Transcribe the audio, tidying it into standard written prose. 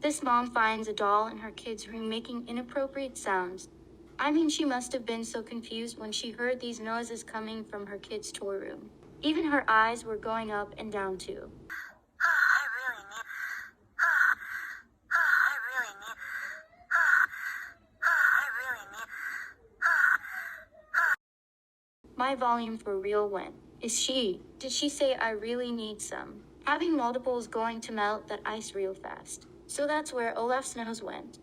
This mom finds a doll in her kids' room making inappropriate sounds. I mean, she must have been so confused when she heard these noises coming from her kids' toy room. Even her eyes were going up and down too. My volume for real went. Did she say I really need some? Having multiple is going to melt that ice real fast. So that's where Olaf's nose went.